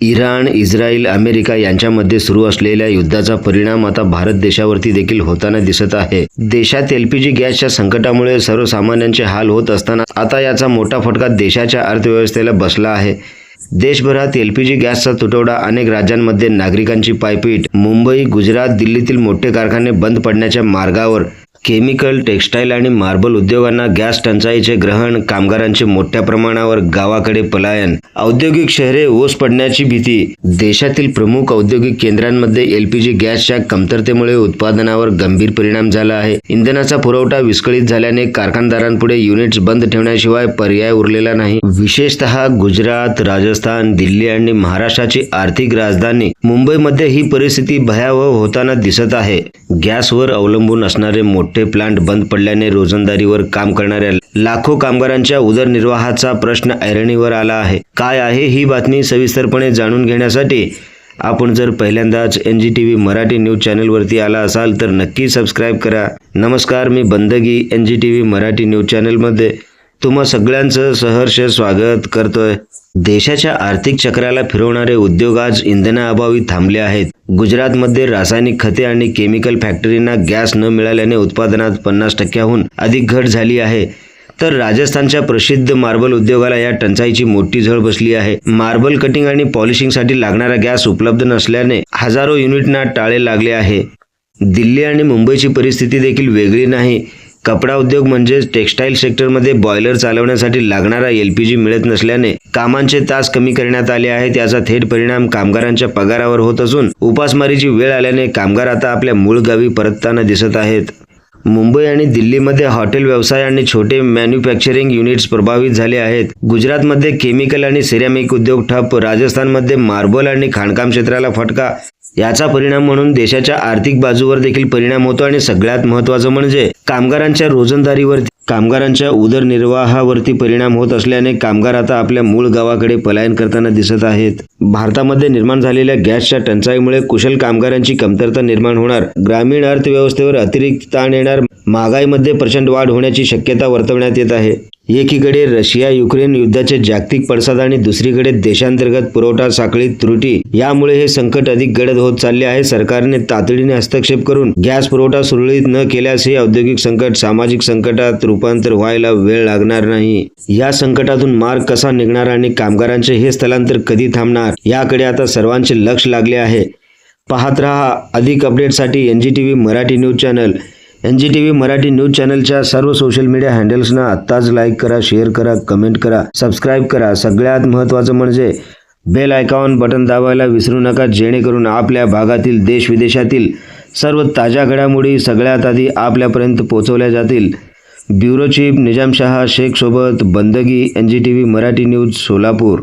Iran, Israel, America यांच्यामध्ये सुरू असलेल्या युद्धाचा परिणाम आता भारत देशावरती देखील होताना दिसत आहे। देशात एलपीजी गॅसच्या संकटामुळे सर्वसामान्यांचे हाल होत असताना आता याचा मोठा फटका देशाच्या अर्थव्यवस्थेला बसला आहे। देशभरात एलपीजी गॅसचा तुटवडा, अनेक राज्यांमध्ये नागरिकांची पायपीट, मुंबई, गुजरात, दिल्लीतील मोठे कारखाने बंद पडण्याच्या मार्गावर, केमिकल, टेक्स्टाईल आणि मार्बल उद्योगांना गॅस टंचाईचे ग्रहण, कामगारांचे मोठ्या प्रमाणावर गावाकडे पलायन, औद्योगिक शहरे ओस पडण्याची भीती। देशातील प्रमुख औद्योगिक केंद्रांमध्ये एलपीजी गॅसच्या कमतरतेमुळे उत्पादनावर गंभीर परिणाम झाला आहे। इंधनाचा पुरवठा विस्कळीत झाल्याने कारखानदारांपुढे युनिट्स बंद ठेवण्याशिवाय पर्याय उरलेला नाही। विशेषतः गुजरात, राजस्थान, दिल्ली आणि महाराष्ट्राची आर्थिक राजधानी मुंबईमध्ये ही परिस्थिती भयावह होताना दिसत आहे। गॅसवर अवलंबून असणारे मोठे प्लांट बंद पडल्याने रोजंदारीवर काम करणाऱ्या लाखो कामगारांच्या उदरनिर्वाहाचा प्रश्न ऐरणीवर आला आहे। काय आहे ही बातमी सविस्तरपणे जाणून घेण्यासाठी आपण जर पहिल्यांदाच NGTV मराठी न्यूज चॅनलवरती आला असाल तर नक्की सबस्क्राईब करा। नमस्कार, मी बंदगी NGTV मराठी न्यूज चॅनलमध्ये तुम्हा सगळ्यांचं सहर्ष स्वागत करतोय। देशाच्या आर्थिक चक्राला फिरवणारे उद्योग आज इंधनाअभावी थांबले आहेत। गुजरातमध्ये रासायनिक खते आणि केमिकल फॅक्टरींना गॅस न मिळाल्याने उत्पादनात 50%हून अधिक घट झाली आहे। तर राजस्थानच्या प्रसिद्ध मार्बल उद्योगाला या टंचाईची मोठी झळ बसली आहे। मार्बल कटिंग आणि पॉलिशिंगसाठी लागणारा गॅस उपलब्ध नसल्याने हजारो युनिटना टाळे लागले आहे। दिल्ली आणि मुंबईची परिस्थिती देखील वेगळी नाही। कपडा उद्योग म्हणजेच टेक्स्टाईल सेक्टरमध्ये बॉयलर चालवण्यासाठी लागणारा एलपीजी मिळत नसल्याने कामांचे तास कमी करण्यात आले आहेत। याचा थेट परिणाम कामगारांच्या पगारावर होत असून उपासमारीची वेळ आल्याने कामगार आता आपल्या मूळ गावी परतताना दिसत आहेत। मुंबई आणि दिल्लीमध्ये हॉटेल व्यवसाय आणि छोटे मॅन्युफॅक्चरिंग युनिट्स प्रभावित झाले आहेत। गुजरातमध्ये केमिकल आणि सिरॅमिक उद्योग ठप्प, राजस्थानमध्ये मार्बल आणि खाणकाम क्षेत्राला फटका। याचा परिणाम म्हणून देशाच्या आर्थिक बाजूवर देखील परिणाम होतो आणि सगळ्यात महत्त्वाचं म्हणजे कामगारांच्या रोजंदारीवरती, कामगारांच्या उदरनिर्वाहावरती परिणाम होत असल्याने कामगार आता आपल्या मूळ गावाकडे पलायन करताना दिसत आहेत। भारतामध्ये निर्माण झालेल्या गॅसच्या टंचाईमुळे कुशल कामगारांची कमतरता निर्माण होणार, ग्रामीण अर्थव्यवस्थेवर अतिरिक्त ताण येणार, महागाईमध्ये प्रचंड वाढ होण्याची शक्यता वर्तवण्यात येत आहे। एकीकडे रशिया-युक्रेन युद्धाचे जागतिक पडसाद आणि दुसरीकडे देशांतर्गत पुरवठा साखळीत त्रुटी, यामुळे हे संकट अधिक गडद होत चालले आहे। सरकारने तातडीने हस्तक्षेप करून गॅस पुरवठा सुरळीत न केल्यास हे औद्योगिक संकट सामाजिक संकटात रूपांतर व्हायला वेळ लागणार नाही। या संकटातून मार्ग कसा निघणार आणि कामगारांचे हे स्थलांतर कधी थांबणार, याकडे आता सर्वांचे लक्ष लागले आहे। पाहत रहा अधिक अपडेटसाठी NGTV Marathi news channel. NGTV Marathi news चॅनलच्या सर्व सोशल मीडिया हँडल्सना आत्ताच लाईक करा, शेअर करा, कमेंट करा, सबस्क्राईब करा। सगळ्यात महत्त्वाचं म्हणजे बेल आयकॉन बटन दाबायला विसरू नका, जेणेकरून आपल्या भागातील देश-विदेशातील सर्व ताज्या घडामोडी सगळ्यात आधी आपल्यापर्यंत पोहोचवल्या जातील। ब्युरो चीफ निजामशाह शेख सोबत बंदगी, NGTV मराठी न्यूज, सोलापूर।